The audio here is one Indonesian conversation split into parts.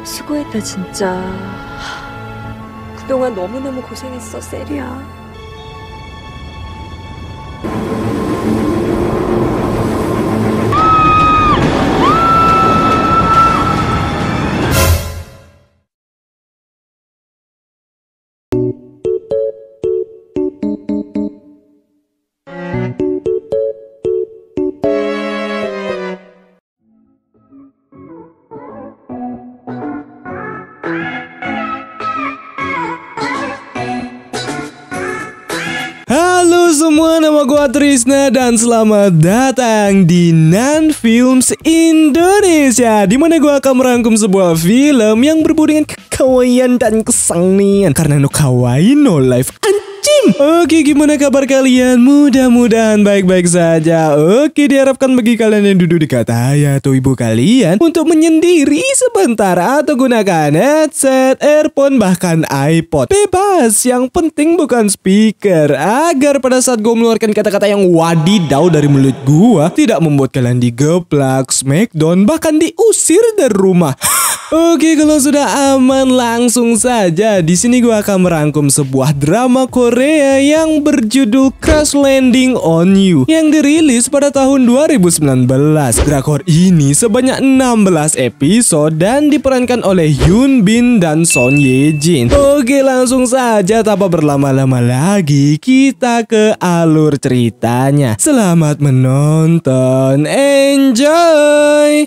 수고했다 진짜. 그동안 너무너무 고생했어 세리야. Halo semua, nama gua Trisna dan selamat datang di Nan Films Indonesia, di mana gua akan merangkum sebuah film yang berbau dengan kekawaian dan kesenian. Karena no kawaii no life anjing. Oke, gimana kabar kalian? Mudah-mudahan baik-baik saja. Oke, diharapkan bagi kalian yang duduk dekat ayah atau ibu kalian untuk menyendiri sebentar atau gunakan headset, earphone, bahkan iPod. Bebas, yang penting bukan speaker, agar pada saat gue mengeluarkan kata-kata yang wadidaw dari mulut gue tidak membuat kalian digeplak, smackdown, bahkan diusir dari rumah. Oke, kalau sudah aman langsung saja. Di sini gue akan merangkum sebuah drama Korea yang berjudul Crash Landing on You yang dirilis pada tahun 2019. Drakor ini sebanyak 16 episode dan diperankan oleh Yoon Bin dan Son Ye Jin. Oke, langsung saja tanpa berlama-lama lagi kita ke alur ceritanya. Selamat menonton, enjoy.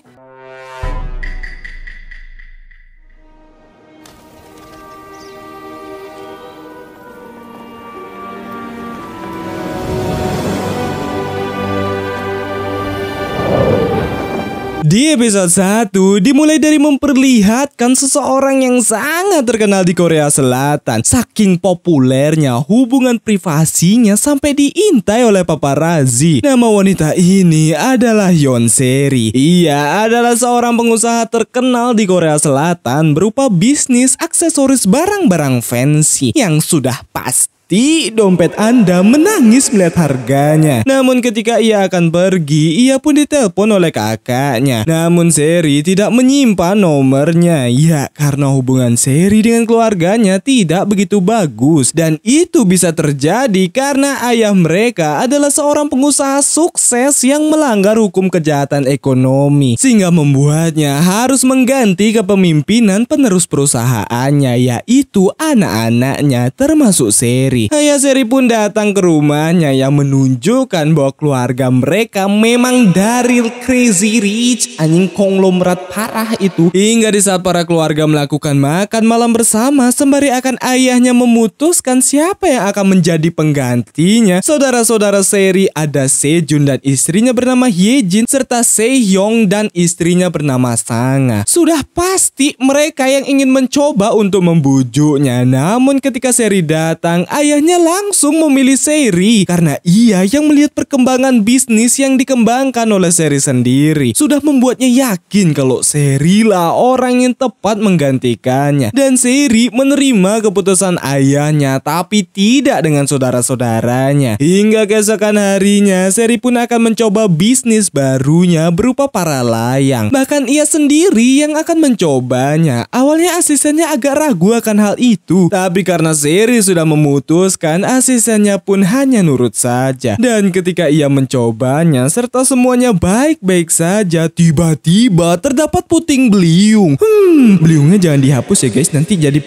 Di episode 1 dimulai dari memperlihatkan seseorang yang sangat terkenal di Korea Selatan. Saking populernya hubungan privasinya sampai diintai oleh paparazzi. Nama wanita ini adalah Yeon Seri. Ia adalah seorang pengusaha terkenal di Korea Selatan berupa bisnis aksesoris barang-barang fancy yang sudah pasti dompet Anda menangis melihat harganya. Namun ketika ia akan pergi, ia pun ditelepon oleh kakaknya. Namun Seri tidak menyimpan nomornya. Ya, karena hubungan Seri dengan keluarganya tidak begitu bagus. Dan itu bisa terjadi karena ayah mereka adalah seorang pengusaha sukses yang melanggar hukum kejahatan ekonomi, sehingga membuatnya harus mengganti kepemimpinan penerus perusahaannya, yaitu anak-anaknya termasuk Seri. Ayah Seri pun datang ke rumahnya yang menunjukkan bahwa keluarga mereka memang dari crazy rich, anjing konglomerat parah itu. Hingga di saat para keluarga melakukan makan malam bersama, sembari akan ayahnya memutuskan siapa yang akan menjadi penggantinya, saudara-saudara Seri ada Sejun dan istrinya bernama Hyejin, serta Sehyoung dan istrinya bernama Sanga. Sudah pasti mereka yang ingin mencoba untuk membujuknya. Namun ketika Seri datang, ayahnya langsung memilih Seri karena ia yang melihat perkembangan bisnis yang dikembangkan oleh Seri sendiri. Sudah membuatnya yakin kalau Seri lah orang yang tepat menggantikannya. Dan Seri menerima keputusan ayahnya, tapi tidak dengan saudara-saudaranya. Hingga keesokan harinya, Seri pun akan mencoba bisnis barunya berupa para layang. Bahkan ia sendiri yang akan mencobanya. Awalnya asistennya agak ragu akan hal itu, tapi karena Seri sudah memutuskan, asistennya pun hanya nurut saja. Dan ketika ia mencobanya serta semuanya baik-baik saja, tiba-tiba terdapat puting beliung. Beliungnya jangan dihapus ya guys, nanti jadi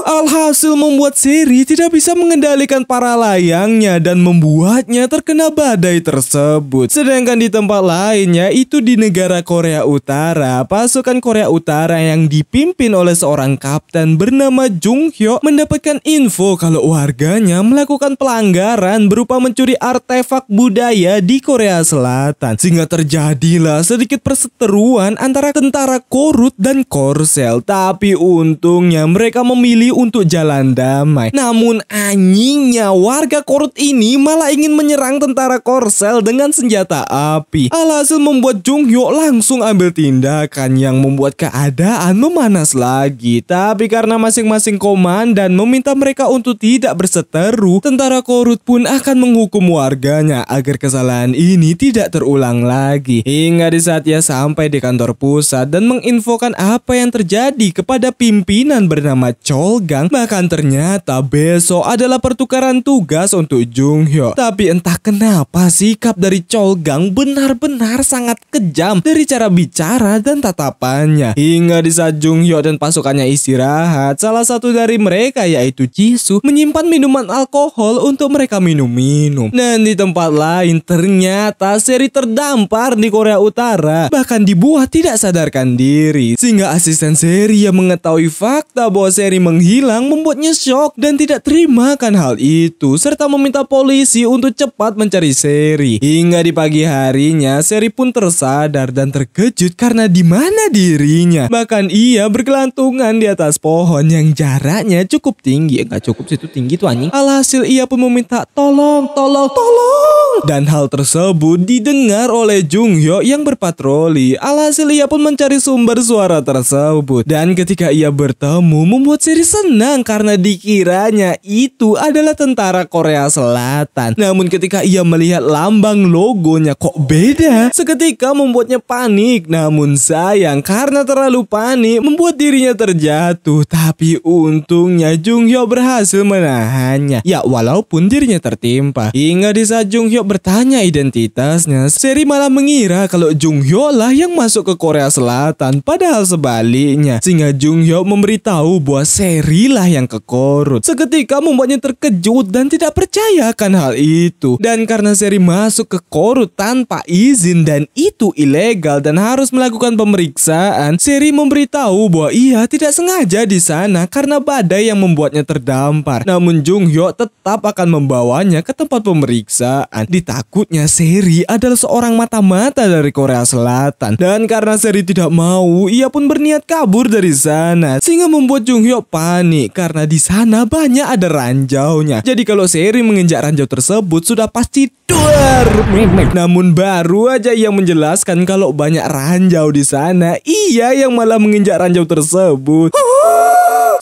Alhasil membuat Seri tidak bisa mengendalikan para layangnya dan membuatnya terkena badai tersebut. Sedangkan di tempat lainnya, itu di negara Korea Utara, pasukan Korea Utara yang dipimpin oleh seorang kapten bernama Jung Hyo mendapatkan info kalau warganya melakukan pelanggaran berupa mencuri artefak budaya di Korea Selatan. Sehingga terjadilah sedikit perseteruan antara tentara Korut dan Korsel. Tapi untungnya mereka memilih untuk jalan damai. Namun anjingnya, warga Korut ini malah ingin menyerang tentara Korsel dengan senjata api. Alhasil membuat Jung Hyo langsung ambil tindakan yang membuat keadaan memanas lagi. Tapi karena masing-masing komandan meminta mereka untuk tidak tidak berseteru, tentara korut pun akan menghukum warganya agar kesalahan ini tidak terulang lagi. Hingga di saat ia sampai di kantor pusat dan menginfokan apa yang terjadi kepada pimpinan bernama Cholgang, bahkan ternyata besok adalah pertukaran tugas untuk Jung Hyo. Tapi entah kenapa sikap dari Cholgang benar-benar sangat kejam dari cara bicara dan tatapannya. Hingga di saat Jung Hyo dan pasukannya istirahat, salah satu dari mereka yaitu Jisoo menyimpan minuman alkohol untuk mereka minum-minum. Dan di tempat lain ternyata Seri terdampar di Korea Utara, bahkan dibuat tidak sadarkan diri. Sehingga asisten Seri yang mengetahui fakta bahwa Seri menghilang membuatnya shock dan tidak terima akan hal itu, serta meminta polisi untuk cepat mencari Seri. Hingga di pagi harinya Seri pun tersadar dan terkejut karena di mana dirinya. Bahkan ia bergelantungan di atas pohon yang jaraknya cukup tinggi. Enggak cukup sih, itu tinggi tuh anjing. Alhasil ia pun meminta tolong. Dan hal tersebut didengar oleh Jung Hyo yang berpatroli. Alhasil ia pun mencari sumber suara tersebut. Dan ketika ia bertemu membuat Seri senang karena dikiranya itu adalah tentara Korea Selatan. Namun ketika ia melihat lambang logonya kok beda, seketika membuatnya panik. Namun sayang karena terlalu panik membuat dirinya terjatuh. Tapi untungnya Jung Hyo berhasil menahannya. Ya walaupun dirinya tertimpa. Hingga di saat Jung Hyo bertanya identitasnya, Seri malah mengira kalau Jung Hyo lah yang masuk ke Korea Selatan, padahal sebaliknya. Sehingga Jung Hyo memberitahu bahwa Seri lah yang ke Korut. Seketika membuatnya terkejut dan tidak percaya akan hal itu. Dan karena Seri masuk ke Korut tanpa izin dan itu ilegal dan harus melakukan pemeriksaan, Seri memberitahu bahwa ia tidak sengaja di sana karena badai yang membuatnya terdampar. Namun Jung Hyo tetap akan membawanya ke tempat pemeriksaan. Ditakutnya Seri adalah seorang mata-mata dari Korea Selatan. Dan karena Seri tidak mau, ia pun berniat kabur dari sana. Sehingga membuat Jung Hyo panik karena di sana banyak ada ranjaunya. Jadi kalau Seri menginjak ranjau tersebut sudah pasti duar. Namun baru aja ia menjelaskan kalau banyak ranjau di sana, ia yang malah menginjak ranjau tersebut.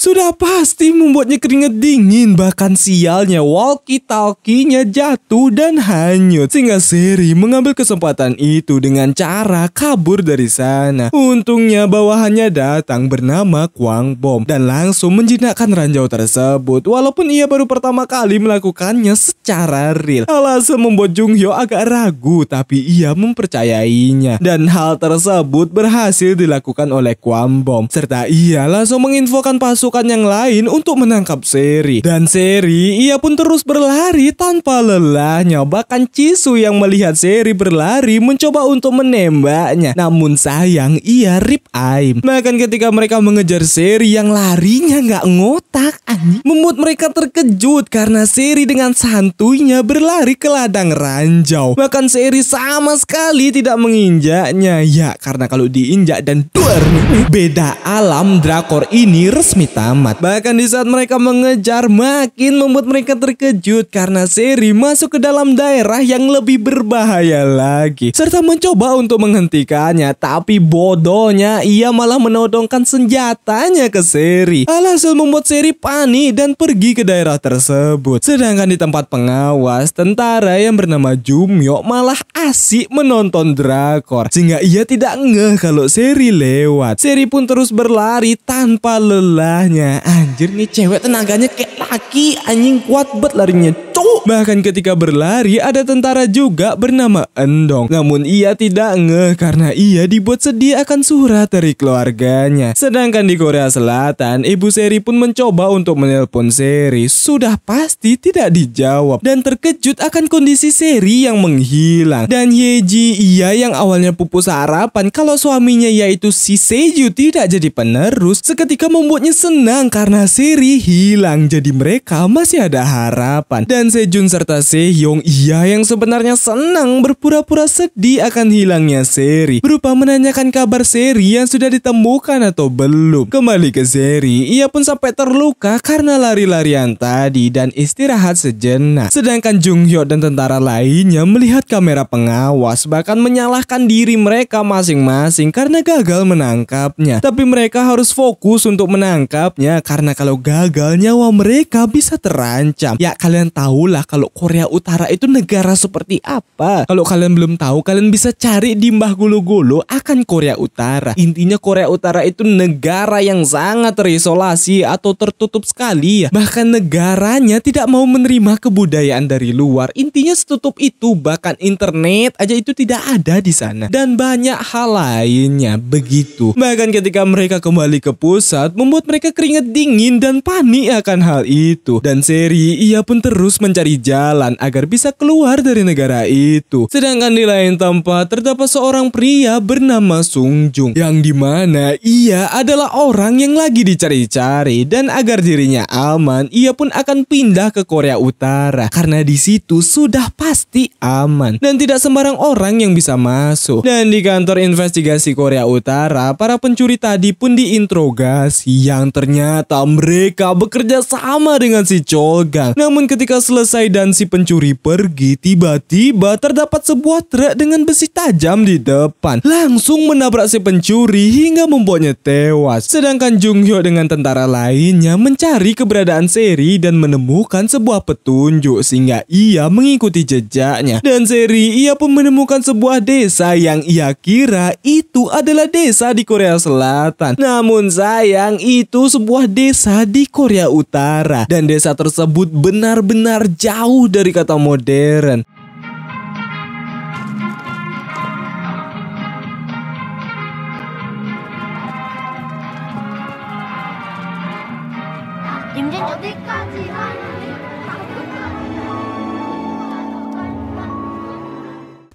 Sudah pasti membuatnya keringat dingin. Bahkan sialnya walkie-talkie-nya jatuh dan hanyut. Sehingga Seri mengambil kesempatan itu dengan cara kabur dari sana. Untungnya bawahannya datang bernama Kwang Bom dan langsung menjinakkan ranjau tersebut. Walaupun ia baru pertama kali melakukannya secara real. Alhasil membuat Jung Hyo agak ragu, tapi ia mempercayainya. Dan hal tersebut berhasil dilakukan oleh Kwang Bom. Serta ia langsung menginfokan pasukan yang lain untuk menangkap Seri. Dan Seri ia pun terus berlari tanpa lelahnya. Bahkan Jisoo yang melihat Seri berlari mencoba untuk menembaknya. Namun sayang ia rip aim. Bahkan ketika mereka mengejar Seri yang larinya nggak ngotak, membuat mereka terkejut karena Seri dengan santuinya berlari ke ladang ranjau. Bahkan Seri sama sekali tidak menginjaknya. Ya karena kalau diinjak dan duar nih, beda alam drakor ini resmi tamat. Bahkan di saat mereka mengejar makin membuat mereka terkejut karena Seri masuk ke dalam daerah yang lebih berbahaya lagi serta mencoba untuk menghentikannya. Tapi bodohnya ia malah menodongkan senjatanya ke Seri. Alhasil membuat Seri panik dan pergi ke daerah tersebut. Sedangkan di tempat pengawas, tentara yang bernama Jumyo malah asik menonton drakor sehingga ia tidak ngeh kalau Seri lewat. Seri pun terus berlari tanpa lelahnya. Anjir nih cewek tenaganya kayak laki, anjing kuat banget larinya. Bahkan ketika berlari ada tentara juga bernama Endong. Namun ia tidak ngeh karena ia dibuat sedih akan surat dari keluarganya. Sedangkan di Korea Selatan, ibu Seri pun mencoba untuk menelpon Seri. Sudah pasti tidak dijawab dan terkejut akan kondisi Seri yang menghilang. Dan Yeji ia yang awalnya pupus harapan kalau suaminya yaitu si Seju tidak jadi penerus, seketika membuatnya senang karena Seri hilang. Jadi mereka masih ada harapan. Dan Sedangkan Sejun serta Sehyoung, ia yang sebenarnya senang berpura-pura sedih akan hilangnya Seri, berupa menanyakan kabar Seri yang sudah ditemukan atau belum. Kembali ke Seri, ia pun sampai terluka karena lari-larian tadi dan istirahat sejenak. Sedangkan Junghyuk dan tentara lainnya melihat kamera pengawas, bahkan menyalahkan diri mereka masing-masing karena gagal menangkapnya. Tapi mereka harus fokus untuk menangkapnya karena kalau gagal nyawa mereka bisa terancam. Ya kalian tahulah kalau Korea Utara itu negara seperti apa. Kalau kalian belum tahu, kalian bisa cari di Mbah Gulu-Gulu akan Korea Utara. Intinya Korea Utara itu negara yang sangat terisolasi atau tertutup sekali ya. Bahkan negaranya tidak mau menerima kebudayaan dari luar. Intinya setutup itu, bahkan internet aja itu tidak ada di sana. Dan banyak hal lainnya begitu. Bahkan ketika mereka kembali ke pusat, membuat mereka keringat dingin dan panik akan hal itu. Dan Seri, ia pun terus mencari jalan agar bisa keluar dari negara itu. Sedangkan di lain tempat terdapat seorang pria bernama Sungjung, yang dimana ia adalah orang yang lagi dicari-cari, dan agar dirinya aman, ia pun akan pindah ke Korea Utara karena di situ sudah pasti aman dan tidak sembarang orang yang bisa masuk. Dan di kantor investigasi Korea Utara, para pencuri tadi pun diinterogasi, yang ternyata mereka bekerja sama dengan si Cholgang. Namun ketika selesai dan si pencuri pergi, tiba-tiba terdapat sebuah truk dengan besi tajam di depan, langsung menabrak si pencuri hingga membuatnya tewas. Sedangkan Junghyuk dengan tentara lainnya mencari keberadaan Seri dan menemukan sebuah petunjuk sehingga ia mengikuti jejaknya. Dan Seri, ia pun menemukan sebuah desa yang ia kira itu adalah desa di Korea Selatan. Namun sayang, itu sebuah desa di Korea Utara, dan desa tersebut benar-benar jauh dari kata modern.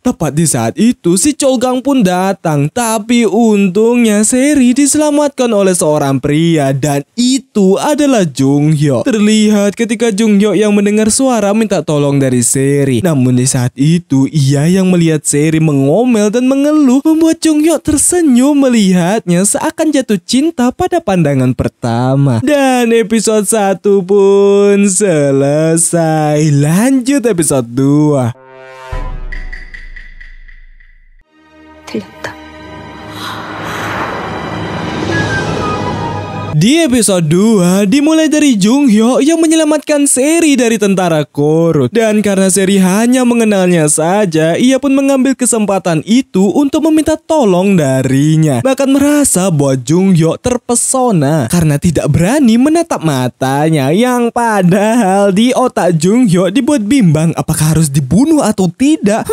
Tepat di saat itu si Cholgang pun datang, tapi untungnya Seri diselamatkan oleh seorang pria, dan itu adalah Junghyuk. Terlihat ketika Junghyuk yang mendengar suara minta tolong dari Seri. Namun di saat itu ia yang melihat Seri mengomel dan mengeluh, membuat Junghyuk tersenyum melihatnya seakan jatuh cinta pada pandangan pertama. Dan episode 1 pun selesai. Lanjut episode 2. 틀렸다. Di episode 2 dimulai dari Junghyuk yang menyelamatkan Seri dari tentara Korut. Dan karena Seri hanya mengenalnya saja, ia pun mengambil kesempatan itu untuk meminta tolong darinya. Bahkan merasa bahwa Junghyuk terpesona karena tidak berani menatap matanya, yang padahal di otak Junghyuk dibuat bimbang apakah harus dibunuh atau tidak.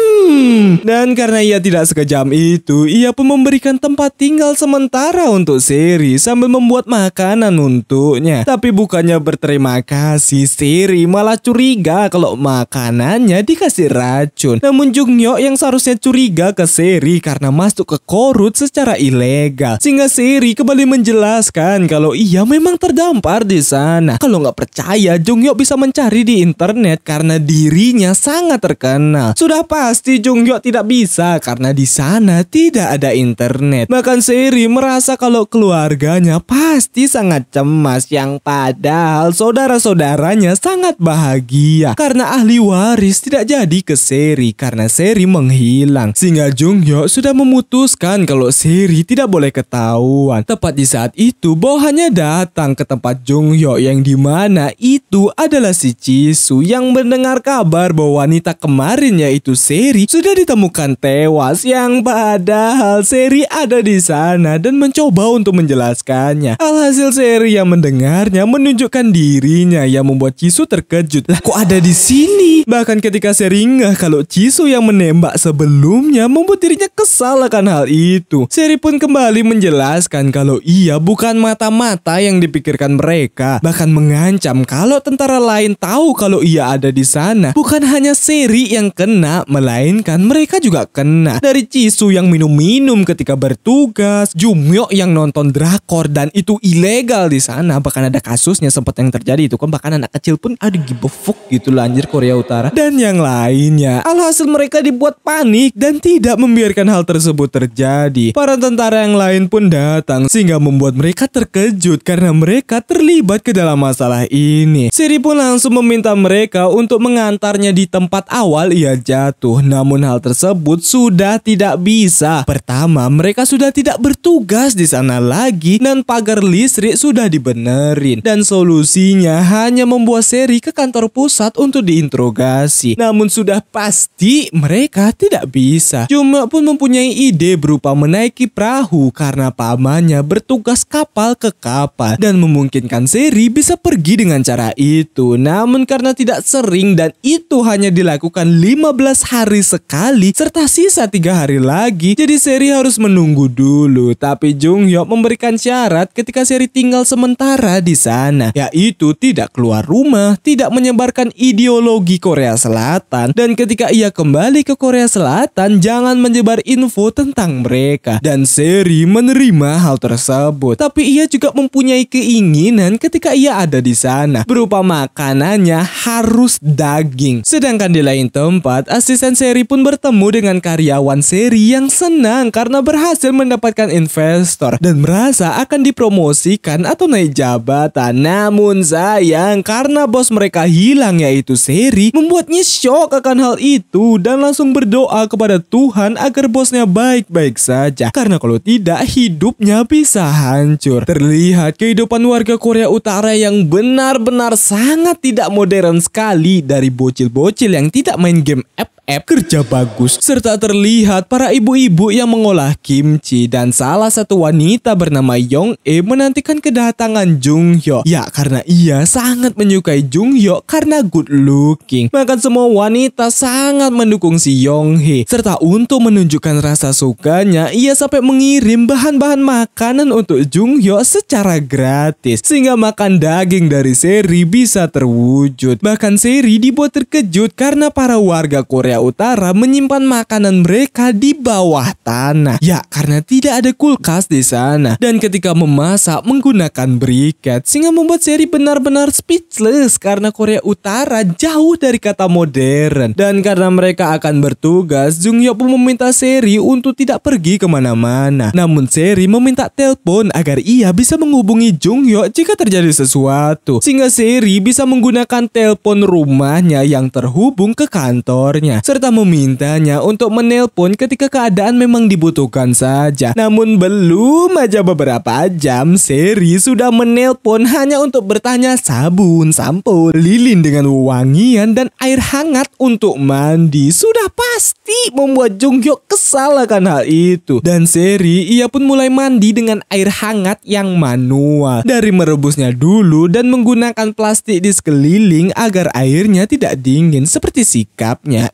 Dan karena ia tidak sekejam itu, ia pun memberikan tempat tinggal sementara untuk Seri sambil membuat makanan untuknya. Tapi bukannya berterima kasih, Seri malah curiga kalau makanannya dikasih racun. Namun Junghyuk yang seharusnya curiga ke Seri karena masuk ke Korut secara ilegal, sehingga Seri kembali menjelaskan kalau ia memang terdampar di sana. Kalau nggak percaya, Junghyuk bisa mencari di internet karena dirinya sangat terkenal. Sudah pasti Junghyuk tidak bisa karena di sana tidak ada internet. Bahkan Seri merasa kalau keluarganya pasti sangat cemas, yang padahal saudara-saudaranya sangat bahagia karena ahli waris tidak jadi ke Seri karena Seri menghilang. Sehingga Junghyuk sudah memutuskan kalau Seri tidak boleh ketahuan. Tepat di saat itu, bawahannya datang ke tempat Junghyuk yang dimana itu adalah si Jisoo yang mendengar kabar bahwa wanita kemarin yaitu Seri sudah ditemukan tewas, yang padahal Seri ada di sana dan mencoba untuk menjelaskannya. Alhasil Seri yang mendengarnya menunjukkan dirinya, yang membuat Jisoo terkejut. Lah kok ada di sini? Bahkan ketika Seri ngeh kalau Jisoo yang menembak sebelumnya, membuat dirinya kesal akan hal itu. Seri pun kembali menjelaskan kalau ia bukan mata-mata yang dipikirkan mereka, bahkan mengancam kalau tentara lain tahu kalau ia ada di sana, bukan hanya Seri yang kena, melainkan mereka juga kena. Dari Jisoo yang minum-minum ketika bertugas, Junghyuk yang nonton drakor dan itu ilegal ilegal di sana. Bahkan ada kasusnya sempat yang terjadi itu kan, bahkan anak kecil pun ada give a fuck gitu lah anjir Korea Utara dan yang lainnya. Alhasil mereka dibuat panik dan tidak membiarkan hal tersebut terjadi. Para tentara yang lain pun datang sehingga membuat mereka terkejut karena mereka terlibat ke dalam masalah ini. Seri pun langsung meminta mereka untuk mengantarnya di tempat awal ia jatuh. Namun hal tersebut sudah tidak bisa. Pertama, mereka sudah tidak bertugas di sana lagi dan pagar listrik sudah dibenerin. Dan solusinya hanya membawa Seri ke kantor pusat untuk diinterogasi. Namun sudah pasti mereka tidak bisa. Junghyuk pun mempunyai ide berupa menaiki perahu karena pamannya bertugas kapal ke kapal dan memungkinkan Seri bisa pergi dengan cara itu. Namun karena tidak sering dan itu hanya dilakukan 15 hari sekali serta sisa 3 hari lagi, jadi Seri harus menunggu dulu. Tapi Junghyuk memberikan syarat ketika Seri tinggal sementara di sana, yaitu tidak keluar rumah, tidak menyebarkan ideologi Korea Selatan, dan ketika ia kembali ke Korea Selatan jangan menyebar info tentang mereka. Dan Seri menerima hal tersebut. Tapi ia juga mempunyai keinginan ketika ia ada di sana berupa makanannya harus daging. Sedangkan di lain tempat, asisten Seri pun bertemu dengan karyawan Seri yang senang karena berhasil mendapatkan investor dan merasa akan dipromosikan atau naik jabatan. Namun sayang karena bos mereka hilang yaitu Seri, membuatnya shock akan hal itu dan langsung berdoa kepada Tuhan agar bosnya baik-baik saja. Karena kalau tidak hidupnya bisa hancur. Terlihat kehidupan warga Korea Utara yang benar-benar sangat tidak modern sekali, dari bocil-bocil yang tidak main game kerja bagus, serta terlihat para ibu-ibu yang mengolah kimchi dan salah satu wanita bernama Yong-e menantikan kedatangan Junghyuk. Ya, karena ia sangat menyukai Junghyuk karena good looking. Maka semua wanita sangat mendukung si Yong-hee, serta untuk menunjukkan rasa sukanya, ia sampai mengirim bahan-bahan makanan untuk Junghyuk secara gratis sehingga makan daging dari Seri bisa terwujud. Bahkan Seri dibuat terkejut karena para warga Korea Utara menyimpan makanan mereka di bawah tanah. Ya, karena tidak ada kulkas di sana. Dan ketika memasak menggunakan briket sehingga membuat Seri benar-benar speechless karena Korea Utara jauh dari kata modern. Dan karena mereka akan bertugas, Junghyuk pun meminta Seri untuk tidak pergi kemana-mana. Namun Seri meminta telepon agar ia bisa menghubungi Junghyuk jika terjadi sesuatu, sehingga Seri bisa menggunakan telepon rumahnya yang terhubung ke kantornya, serta memintanya untuk menelpon ketika keadaan memang dibutuhkan saja. Namun belum aja beberapa jam, Seri sudah menelpon hanya untuk bertanya sabun, sampo, lilin dengan wangian dan air hangat untuk mandi. Sudah pasti membuat Junghyuk kesal akan hal itu. Dan Seri ia pun mulai mandi dengan air hangat yang manual, dari merebusnya dulu dan menggunakan plastik di sekeliling agar airnya tidak dingin seperti sikapnya.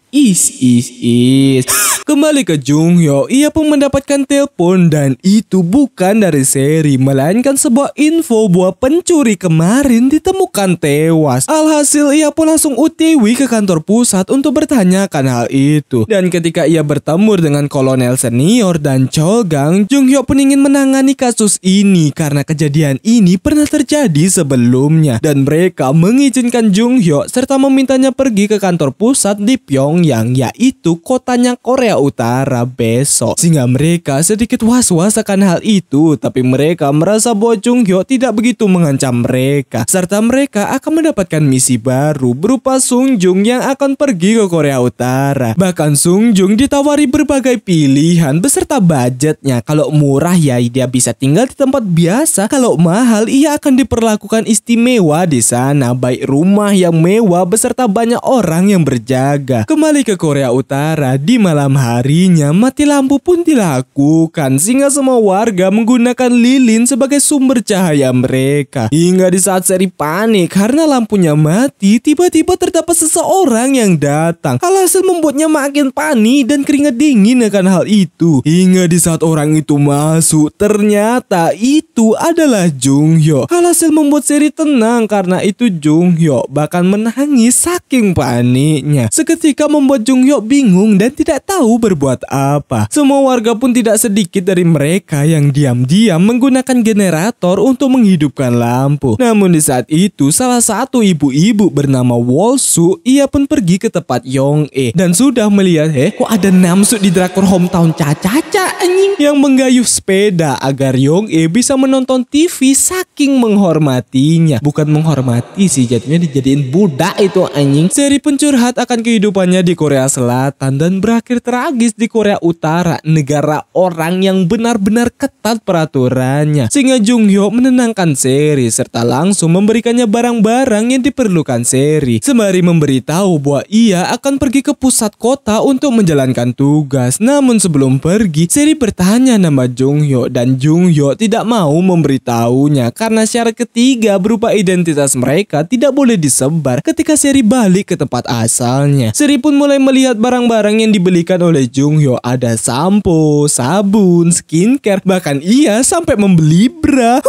Kembali ke Junghyuk, ia pun mendapatkan telepon dan itu bukan dari Seri, melainkan sebuah info bahwa pencuri kemarin ditemukan tewas. Alhasil ia pun langsung OTW ke kantor pusat untuk bertanyakan hal itu. Dan ketika ia bertemu dengan kolonel senior dan Chogang, Junghyuk pun ingin menangani kasus ini karena kejadian ini pernah terjadi sebelumnya. Dan mereka mengizinkan Junghyuk serta memintanya pergi ke kantor pusat di Pyongyang, yaitu kotanya Korea Utara besok. Sehingga mereka sedikit was-was akan hal itu, tapi mereka merasa bahwa Junghyuk tidak begitu mengancam mereka, serta mereka akan mendapatkan misi baru berupa Sungjung yang akan pergi ke Korea Utara. Bahkan Sungjung ditawari berbagai pilihan beserta budgetnya. Kalau murah ya dia bisa tinggal di tempat biasa, kalau mahal ia akan diperlakukan istimewa di sana, baik rumah yang mewah beserta banyak orang yang berjaga. Kembali ke Korea Utara, di malam harinya mati lampu pun dilakukan sehingga semua warga menggunakan lilin sebagai sumber cahaya mereka. Hingga di saat Seri panik karena lampunya mati, tiba-tiba terdapat seseorang yang datang. Alhasil membuatnya makin panik dan keringat dingin akan hal itu. Hingga di saat orang itu masuk, ternyata itu itu adalah Jung Hyuk. Alhasil membuat Seri tenang karena itu Jung Hyuk bahkan menangis saking paniknya. Seketika membuat Jung Hyuk bingung dan tidak tahu berbuat apa. Semua warga pun tidak sedikit dari mereka yang diam-diam menggunakan generator untuk menghidupkan lampu. Namun di saat itu salah satu ibu-ibu bernama Wolsu, ia pun pergi ke tempat Yong-e dan sudah melihat kok ada Namsu di drakor Hometown Caca-Caca anjing yang menggayuh sepeda agar Yong-e bisa menonton TV saking menghormatinya. Bukan menghormati sih, jadinya dijadiin budak itu anjing. Seri pun curhat akan kehidupannya di Korea Selatan dan berakhir tragis di Korea Utara, negara orang yang benar-benar ketat peraturannya. Sehingga Jung Hyuk menenangkan Seri serta langsung memberikannya barang-barang yang diperlukan Seri, sembari memberitahu bahwa ia akan pergi ke pusat kota untuk menjalankan tugas. Namun sebelum pergi, Seri bertanya nama Jung Hyuk dan Jung Hyuk tidak mau memberitahunya karena syarat ketiga berupa identitas mereka tidak boleh disebar ketika Seri balik ke tempat asalnya. Seri pun mulai melihat barang-barang yang dibelikan oleh Jung Hyuk. Ada sampo, sabun, skincare, bahkan ia sampai membeli bra.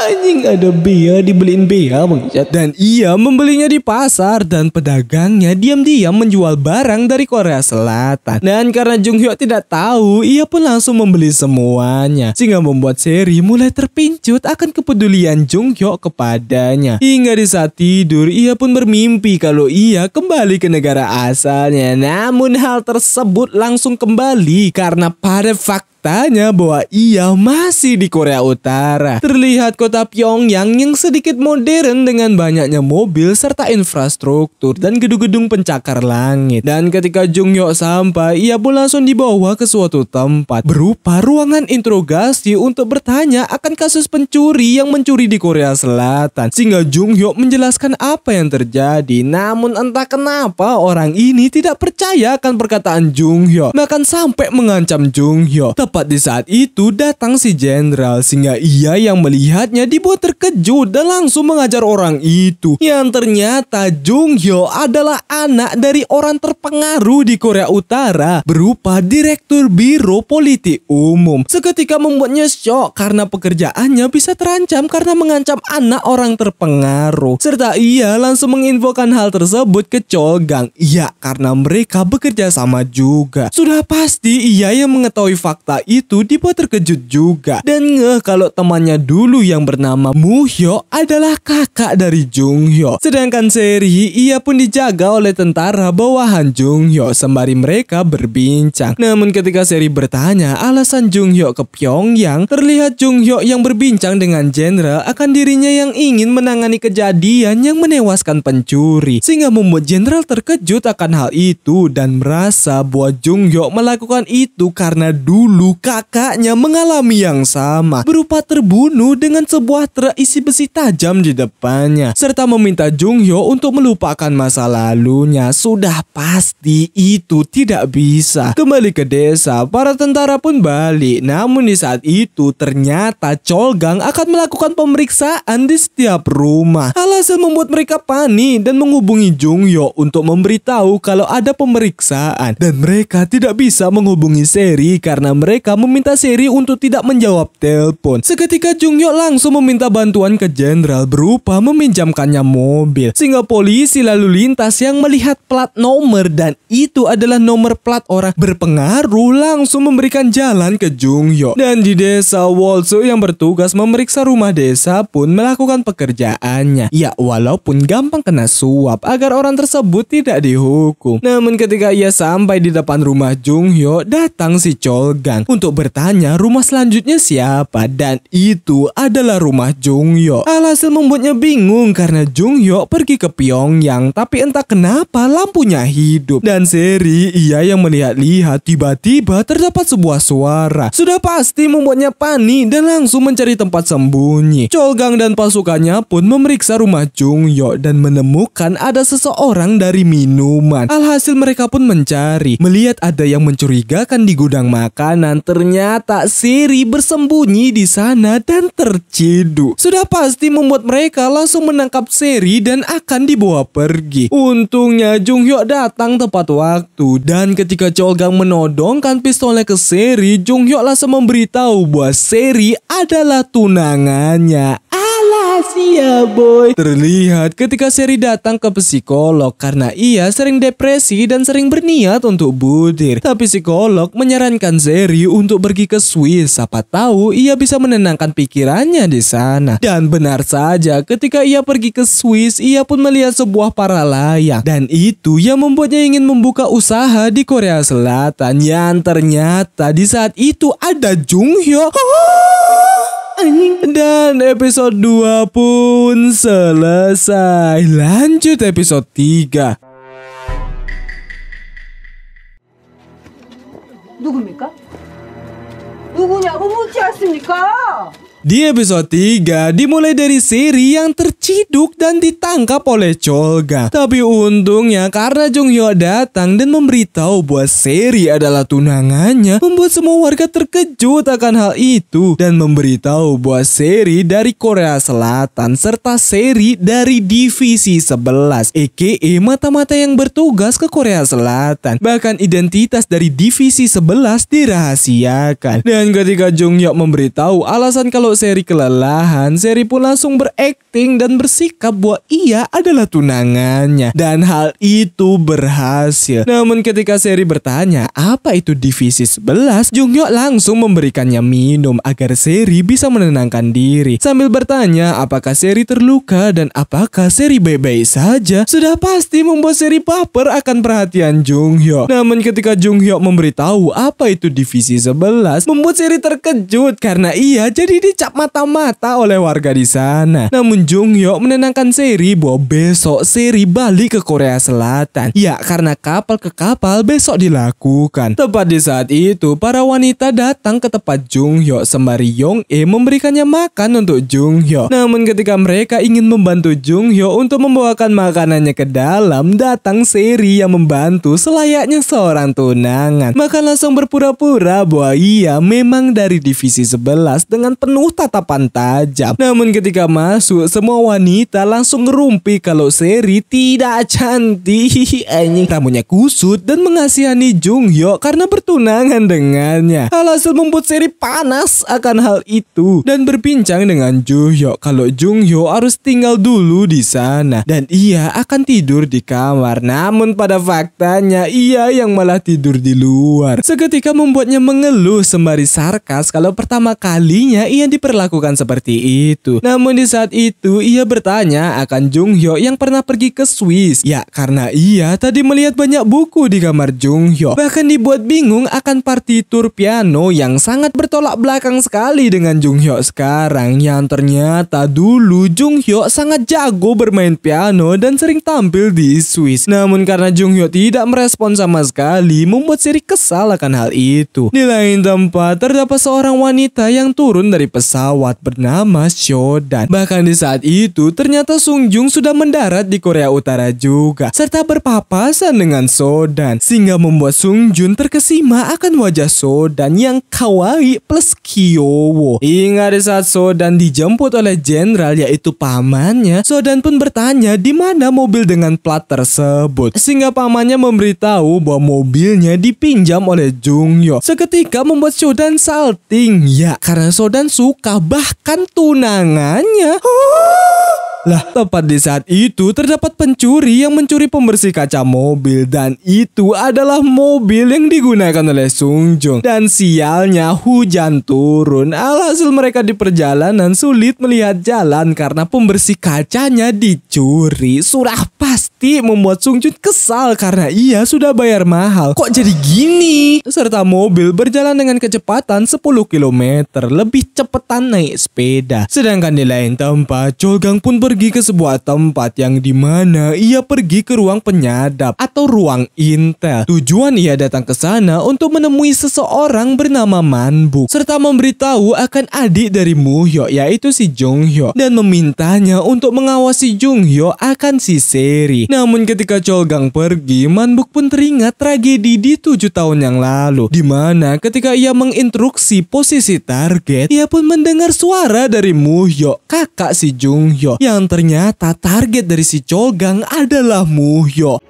Anjing, ada bea, dibeliin bea bangsat. Dan ia membelinya di pasar dan pedagangnya diam-diam menjual barang dari Korea Selatan. Dan karena Jung Hyuk tidak tahu, ia pun langsung membeli semuanya. Sehingga membuat Seri mulai terpincut akan kepedulian Jung Hyuk kepadanya. Hingga di saat tidur, ia pun bermimpi kalau ia kembali ke negara asalnya. Namun hal tersebut langsung kembali karena pada faktanya bahwa ia masih di Korea Utara. Terlihat kota Pyongyang yang sedikit modern dengan banyaknya mobil serta infrastruktur dan gedung-gedung pencakar langit. Dan ketika Jung Hyuk sampai, ia pun langsung dibawa ke suatu tempat berupa ruangan interogasi untuk bertanya akan kasus pencuri yang mencuri di Korea Selatan. Sehingga Jung Hyuk menjelaskan apa yang terjadi. Namun entah kenapa orang ini tidak percaya akan perkataan Jung Hyuk, bahkan sampai mengancam Jung Hyuk. Tepat di saat itu datang si jenderal, sehingga ia yang melihatnya dibuat terkejut dan langsung mengajar orang itu. Yang ternyata Jung Hyuk adalah anak dari orang terpengaruh di Korea Utara berupa Direktur Biro Politik Umum. Seketika membuatnya syok karena pekerjaannya bisa terancam karena mengancam anak orang terpengaruh. Serta ia langsung menginfokan hal tersebut ke Cholgang. Ya, karena mereka bekerja sama juga. Sudah pasti ia yang mengetahui fakta itu dibuat terkejut juga dan ngeh kalau temannya dulu yang bernama Moo Hyuk adalah kakak dari Jung Hyuk. Sedangkan Seri ia pun dijaga oleh tentara bawahan Jung Hyuk sembari mereka berbincang. Namun ketika Seri bertanya alasan Jung Hyuk ke Pyongyang, terlihat Jung Hyuk yang berbincang dengan jenderal akan dirinya yang ingin menangani kejadian yang menewaskan pencuri, sehingga membuat jenderal terkejut akan hal itu dan merasa bahwa Jung Hyuk melakukan itu karena dulu kakaknya mengalami yang sama berupa terbunuh dengan sebuah truk isi besi tajam di depannya, serta meminta Jung Hyuk untuk melupakan masa lalunya. Sudah pasti itu tidak bisa. Kembali ke desa, para tentara pun balik. Namun di saat itu ternyata Cholgang akan melakukan pemeriksaan di setiap rumah. Alhasil membuat mereka panik dan menghubungi Jung Hyuk untuk memberitahu kalau ada pemeriksaan, dan mereka tidak bisa menghubungi Seri karena mereka meminta Seri untuk tidak menjawab telepon. Seketika Jung Hyuk langsung meminta bantuan ke jenderal berupa meminjamkannya mobil, sehingga polisi lalu lintas yang melihat plat nomor dan itu adalah nomor plat orang berpengaruh langsung memberikan jalan ke Jung Hyuk. Dan di desa, Wolsu yang bertugas memeriksa rumah desa pun melakukan pekerjaannya. Ya, walaupun gampang kena suap agar orang tersebut tidak dihukum. Namun ketika ia sampai di depan rumah Jung Hyuk, datang si Cholgang untuk bertanya rumah selanjutnya siapa, dan itu adalah rumah Jung Hyuk. Alhasil membuatnya bingung karena Jung Hyuk pergi ke Pyongyang, tapi entah kenapa lampunya hidup. Dan Seri ia yang melihat-lihat tiba-tiba terdapat sebuah suara. Sudah pasti membuatnya panik dan langsung mencari tempat sembunyi. Cholgang dan pasukannya pun memeriksa rumah Jung Hyuk dan menemukan ada seseorang dari minuman. Alhasil mereka pun mencari, melihat ada yang mencurigakan di gudang makanan, Dan ternyata Seri bersembunyi di sana dan terciduk. Sudah pasti membuat mereka langsung menangkap Seri dan akan dibawa pergi. Untungnya Jung Hyuk datang tepat waktu, dan ketika Cholgang menodongkan pistolnya ke Seri, Jung Hyuk langsung memberitahu bahwa Seri adalah tunangannya. Alah boy. Terlihat ketika Seri datang ke psikolog karena ia sering depresi dan sering berniat untuk budir. Tapi psikolog menyarankan Seri untuk pergi ke Swiss. Siapa tahu ia bisa menenangkan pikirannya di sana. Dan benar saja, ketika ia pergi ke Swiss, ia pun melihat sebuah para layang. Dan itu yang membuatnya ingin membuka usaha di Korea Selatan. Yang ternyata di saat itu ada Jung Hyuk. Dan episode 2 pun selesai. Lanjut episode 3. 누굽니까? 누구냐고 묻지 않습니까? Di episode 3 dimulai dari Seri yang terciduk dan ditangkap oleh Cholgang. Tapi untungnya karena Jung Hyuk datang dan memberitahu bahwa Seri adalah tunangannya, membuat semua warga terkejut akan hal itu dan memberitahu bahwa Seri dari Korea Selatan serta Seri dari Divisi 11 aka mata-mata yang bertugas ke Korea Selatan. Bahkan identitas dari Divisi 11 dirahasiakan. Dan ketika Jung Hyuk memberitahu alasan kalau Seri kelelahan, Seri pun langsung berakting dan bersikap bahwa ia adalah tunangannya. Dan hal itu berhasil. Namun ketika Seri bertanya apa itu Divisi 11, Jung Hyuk langsung memberikannya minum agar Seri bisa menenangkan diri. Sambil bertanya apakah Seri terluka dan apakah Seri baik-baik saja. Sudah pasti membuat Seri baper akan perhatian Jung Hyuk. Namun ketika Jung Hyuk memberitahu apa itu Divisi 11, membuat Seri terkejut karena ia jadi dicap mata-mata oleh warga di sana. Namun Jung Hyuk menenangkan Seri bahwa besok Seri balik ke Korea Selatan. Ya, karena kapal ke kapal besok dilakukan. Tepat di saat itu, para wanita datang ke tempat Jung Hyuk sembari Yong memberikannya makan untuk Jung Hyuk. Namun ketika mereka ingin membantu Jung Hyuk untuk membawakan makanannya ke dalam, datang Seri yang membantu selayaknya seorang tunangan. Maka langsung berpura-pura bahwa ia memang dari Divisi 11 dengan penuh tatapan tajam. Namun ketika masuk, semua wanita langsung ngerumpi kalau Seri tidak cantik. Rambutnya kusut dan mengasihani Jung Hyuk karena bertunangan dengannya. Alhasil membuat Seri panas akan hal itu dan berbincang dengan Jung Hyuk kalau Jung Hyuk harus tinggal dulu di sana dan ia akan tidur di kamar. Namun pada faktanya ia yang malah tidur di luar. Seketika membuatnya mengeluh sembari sarkas kalau pertama kalinya ia diperlakukan seperti itu. Namun di saat itu ia bertanya akan Jung Hyuk yang pernah pergi ke Swiss. Ya, karena ia tadi melihat banyak buku di kamar Jung Hyuk. Bahkan dibuat bingung akan partitur piano yang sangat bertolak belakang sekali dengan Jung Hyuk sekarang. Yang ternyata dulu Jung Hyuk sangat jago bermain piano dan sering tampil di Swiss. Namun karena Jung Hyuk tidak merespon sama sekali, membuat Seri kesal akan hal itu. Di lain tempat terdapat seorang wanita yang turun dari pesawat bernama Shodan. Bahkan di saat itu ternyata Sung Jung sudah mendarat di Korea Utara juga serta berpapasan dengan Shodan sehingga membuat Sung Jun terkesima akan wajah Shodan yang kawaii plus kyowo. Hingga di saat Shodan dijemput oleh jenderal yaitu pamannya, Shodan pun bertanya di mana mobil dengan plat tersebut sehingga pamannya memberitahu bahwa mobilnya dipinjam oleh Jung Hyuk. Seketika membuat Shodan salting. Ya, karena Shodan suka bahkan tunangannya. Lah, tepat di saat itu terdapat pencuri yang mencuri pembersih kaca mobil dan itu adalah mobil yang digunakan oleh Sung Jung. Dan sialnya hujan turun. Alhasil mereka di perjalanan sulit melihat jalan karena pembersih kacanya dicuri. Sudah pasti membuat Sung Jun kesal karena ia sudah bayar mahal. Kok jadi gini? Serta mobil berjalan dengan kecepatan 10 km lebih cepetan naik sepeda. Sedangkan di lain tempat, Cholgang pun pergi ke sebuah tempat yang dimana ia pergi ke ruang penyadap atau ruang intel. Tujuan ia datang ke sana untuk menemui seseorang bernama Manbuk serta memberitahu akan adik dari Moo Hyuk yaitu si Jung Hyuk dan memintanya untuk mengawasi Jung Hyuk akan si Seri. Namun ketika Cholgang pergi, Manbuk pun teringat tragedi di 7 tahun yang lalu, di mana ketika ia menginstruksi posisi target, ia pun mendengar suara dari Muhyo, kakak si Junghyo, yang ternyata target dari si Cholgang adalah Muhyo.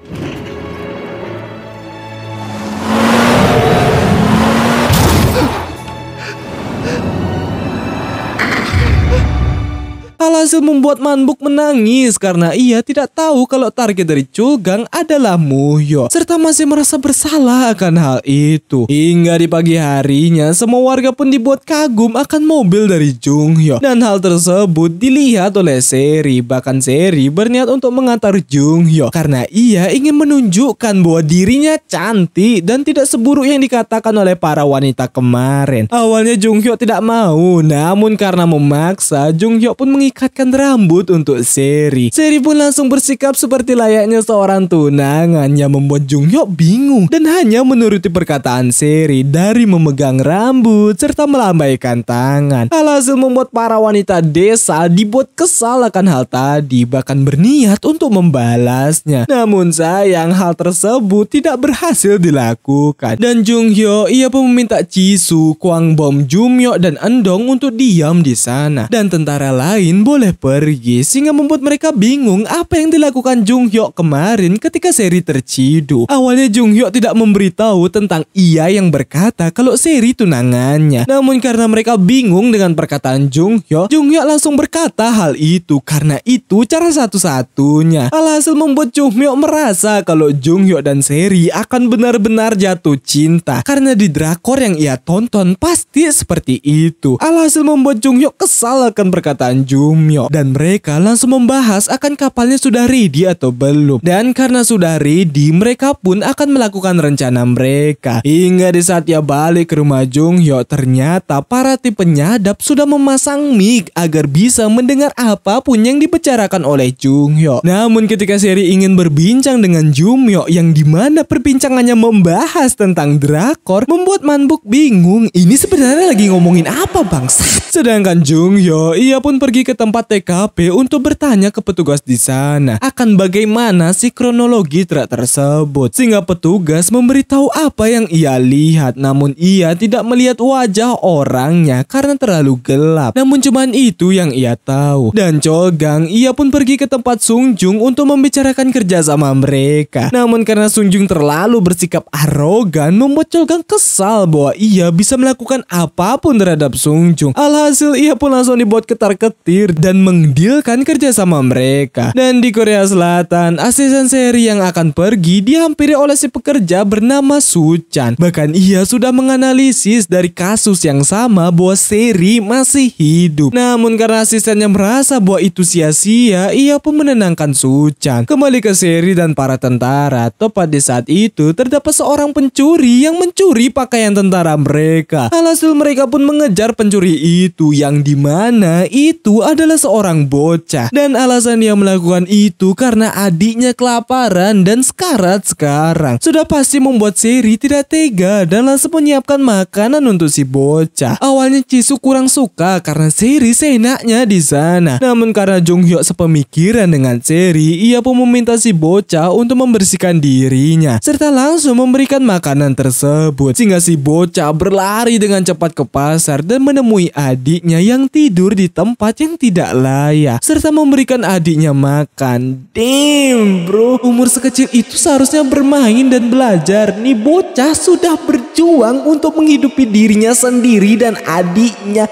Alhasil membuat Manbuk menangis karena ia tidak tahu kalau target dari Cholgang adalah Muhyo, serta masih merasa bersalah akan hal itu. Hingga di pagi harinya, semua warga pun dibuat kagum akan mobil dari Junghyo, dan hal tersebut dilihat oleh Seri. Bahkan Seri berniat untuk mengantar Junghyo karena ia ingin menunjukkan bahwa dirinya cantik dan tidak seburuk yang dikatakan oleh para wanita kemarin. Awalnya Junghyo tidak mau, namun karena memaksa, Junghyo pun ikatkan rambut untuk Seri. Seri pun langsung bersikap seperti layaknya seorang tunangan yang membuat Junghyo bingung dan hanya menuruti perkataan Seri dari memegang rambut serta melambaikan tangan. Alhasil membuat para wanita desa dibuat kesal akan hal tadi, bahkan berniat untuk membalasnya. Namun sayang hal tersebut tidak berhasil dilakukan, dan Junghyo ia pun meminta Jisoo, Kwangbom, Jumyo dan Endong untuk diam di sana dan tentara lain boleh pergi, sehingga membuat mereka bingung apa yang dilakukan Junghyo kemarin ketika Seri terciduk. Awalnya Junghyo tidak memberitahu tentang ia yang berkata kalau Seri tunangannya. Namun karena mereka bingung dengan perkataan Junghyo langsung berkata hal itu karena itu cara satu-satunya. Alhasil membuat Junghyo merasa kalau Junghyo dan Seri akan benar-benar jatuh cinta karena di drakor yang ia tonton pasti seperti itu. Alhasil membuat Junghyo kesal akan perkataan Jumyo, dan mereka langsung membahas akan kapalnya sudah ready atau belum. Dan karena sudah ready, mereka pun akan melakukan rencana mereka. Hingga di saat ia balik ke rumah Junghyo, ternyata para tim penyadap sudah memasang mic agar bisa mendengar apapun yang dibicarakan oleh Junghyo. Namun ketika Seri ingin berbincang dengan Jumyo yang dimana perbincangannya membahas tentang drakor, membuat Manbuk bingung. Ini sebenarnya lagi ngomongin apa bangsat? Sedangkan Junghyo ia pun pergi ke tempat TKP untuk bertanya ke petugas di sana akan bagaimana si kronologi truk tersebut, sehingga petugas memberitahu apa yang ia lihat. Namun ia tidak melihat wajah orangnya karena terlalu gelap. Namun cuman itu yang ia tahu. Dan Cholgang ia pun pergi ke tempat Sungjung untuk membicarakan kerjasama mereka. Namun karena Sungjung terlalu bersikap arogan, membuat Cholgang kesal bahwa ia bisa melakukan apapun terhadap Sungjung. Alhasil ia pun langsung dibuat ketar-ketir dan mengdealkan kerjasama mereka. Dan di Korea Selatan, asisten Seri yang akan pergi dihampiri oleh si pekerja bernama Suchan. Bahkan ia sudah menganalisis dari kasus yang sama bahwa Seri masih hidup. Namun karena asistennya merasa bahwa itu sia-sia, ia pun menenangkan Suchan. Kembali ke Seri dan para tentara. Tepat di saat itu terdapat seorang pencuri yang mencuri pakaian tentara mereka. Alhasil mereka pun mengejar pencuri itu, yang dimana itu adalah seorang bocah. Dan alasan dia melakukan itu karena adiknya kelaparan dan sekarat sekarang. Sudah pasti membuat Seri tidak tega dan langsung menyiapkan makanan untuk si bocah. Awalnya Jisoo kurang suka karena Seri seenaknya di sana. Namun karena Junghyo sepemikiran dengan Seri, ia pun meminta si bocah untuk membersihkan dirinya serta langsung memberikan makanan tersebut, sehingga si bocah berlari dengan cepat ke pasar dan menemui adiknya yang tidur di tempat yang tidak layak serta memberikan adiknya makan. Damn bro, umur sekecil itu seharusnya bermain dan belajar. Nih bocah sudah berjuang untuk menghidupi dirinya sendiri dan adiknya.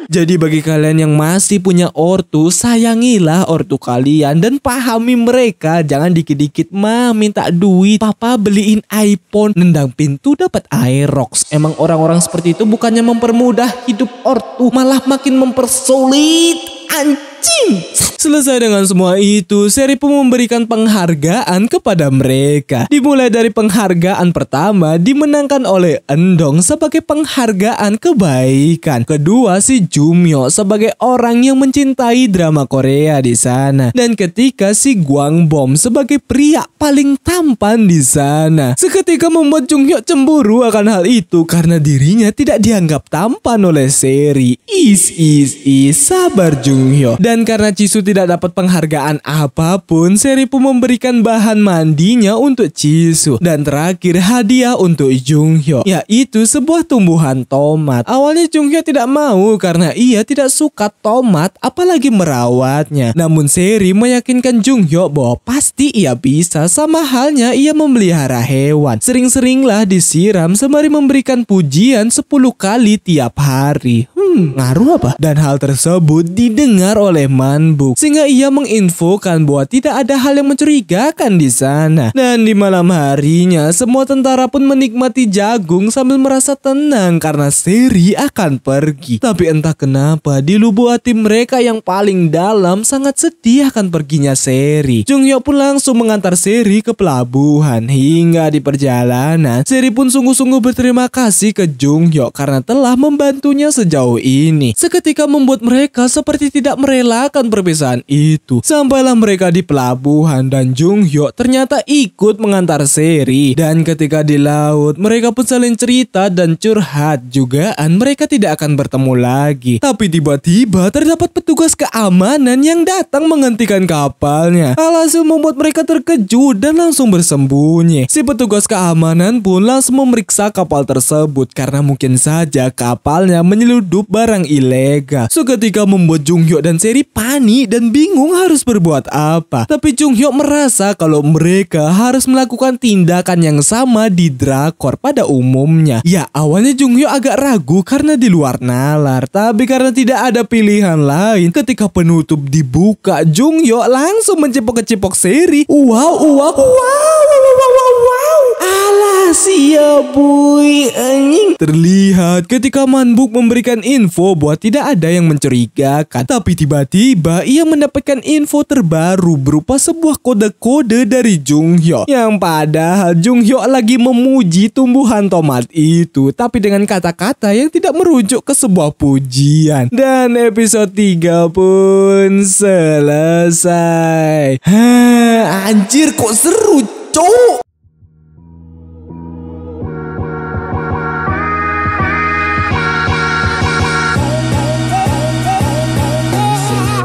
Jadi bagi kalian yang masih punya ortu, sayangilah ortu kalian dan pahami mereka. Jangan dikit-dikit minta duit, papa beliin iPhone, nendang pintu dapat Aerox. Emang orang-orang seperti itu bukannya mempermudah hidup ortu, malah makin mempersulit. Anjing. Selesai dengan semua itu, Seri pun memberikan penghargaan kepada mereka. Dimulai dari penghargaan pertama dimenangkan oleh Endong sebagai penghargaan kebaikan. Kedua si Jumyo sebagai orang yang mencintai drama Korea di sana. Dan ketiga si Kwangbom sebagai pria paling tampan di sana. Seketika membuat Junghyo cemburu akan hal itu karena dirinya tidak dianggap tampan oleh Seri. Sabar Junghyo. Dan Dan karena Jisoo tidak dapat penghargaan apapun, Seri pun memberikan bahan mandinya untuk Jisoo. Dan terakhir hadiah untuk Junghyuk, yaitu sebuah tumbuhan tomat. Awalnya Junghyuk tidak mau karena ia tidak suka tomat, apalagi merawatnya. Namun Seri meyakinkan Junghyuk bahwa pasti ia bisa, sama halnya ia memelihara hewan. Sering-seringlah disiram sembari memberikan pujian 10 kali tiap hari. Ngaruh apa? Dan hal tersebut didengar oleh Manbuk, sehingga ia menginfokan bahwa tidak ada hal yang mencurigakan di sana. Dan di malam harinya, semua tentara pun menikmati jagung sambil merasa tenang karena Seri akan pergi. Tapi entah kenapa di lubuk hati mereka yang paling dalam sangat sedih akan perginya Seri. Junghyuk pun langsung mengantar Seri ke pelabuhan. Hingga di perjalanan, Seri pun sungguh-sungguh berterima kasih ke Junghyuk karena telah membantunya sejauh ini. Seketika membuat mereka seperti tidak merelakan perpisahan itu. Sampailah mereka di pelabuhan dan Junghyuk ternyata ikut mengantar Seri. Dan ketika di laut, mereka pun saling cerita dan curhat jugaan mereka tidak akan bertemu lagi. Tapi tiba-tiba terdapat petugas keamanan yang datang menghentikan kapalnya. Alhasil membuat mereka terkejut dan langsung bersembunyi. Si petugas keamanan pun langsung memeriksa kapal tersebut karena mungkin saja kapalnya menyeludup barang ilegal. Seketika membuat Junghyuk dan Seri panik dan bingung harus berbuat apa. Tapi Junghyuk merasa kalau mereka harus melakukan tindakan yang sama di drakor pada umumnya. Ya, awalnya Junghyuk agak ragu karena di luar nalar, tapi karena tidak ada pilihan lain, ketika penutup dibuka, Junghyuk langsung mencipok-cipok Seri. Wow. Alah boy anjing. Terlihat ketika Manbuk memberikan info bahwa tidak ada yang mencurigakan, tapi tiba-tiba ia mendapatkan info terbaru berupa sebuah kode-kode dari Junghyuk, yang padahal Junghyuk lagi memuji tumbuhan tomat itu, tapi dengan kata-kata yang tidak merujuk ke sebuah pujian. Dan episode 3 pun selesai. Anjir kok seru cowok.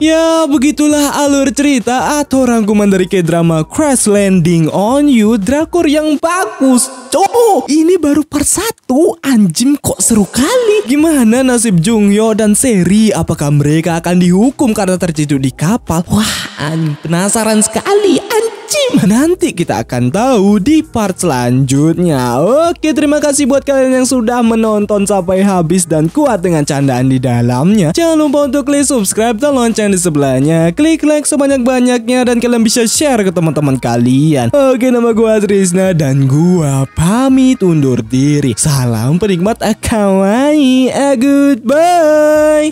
Ya, begitulah alur cerita atau rangkuman dari K-drama Crash Landing on You, drakor yang bagus. Cowok, ini baru part 1. Anjing kok seru kali. Gimana nasib Junghyuk dan Seri? Apakah mereka akan dihukum karena terciduk di kapal? Wah, penasaran sekali. Nanti kita akan tahu di part selanjutnya. Oke, terima kasih buat kalian yang sudah menonton sampai habis dan kuat dengan candaan di dalamnya. Jangan lupa untuk klik subscribe dan lonceng di sebelahnya. Klik like sebanyak-banyaknya dan kalian bisa share ke teman-teman kalian. Oke, nama gua Trisna dan gua pamit undur diri. Salam penikmat kawaii. Goodbye.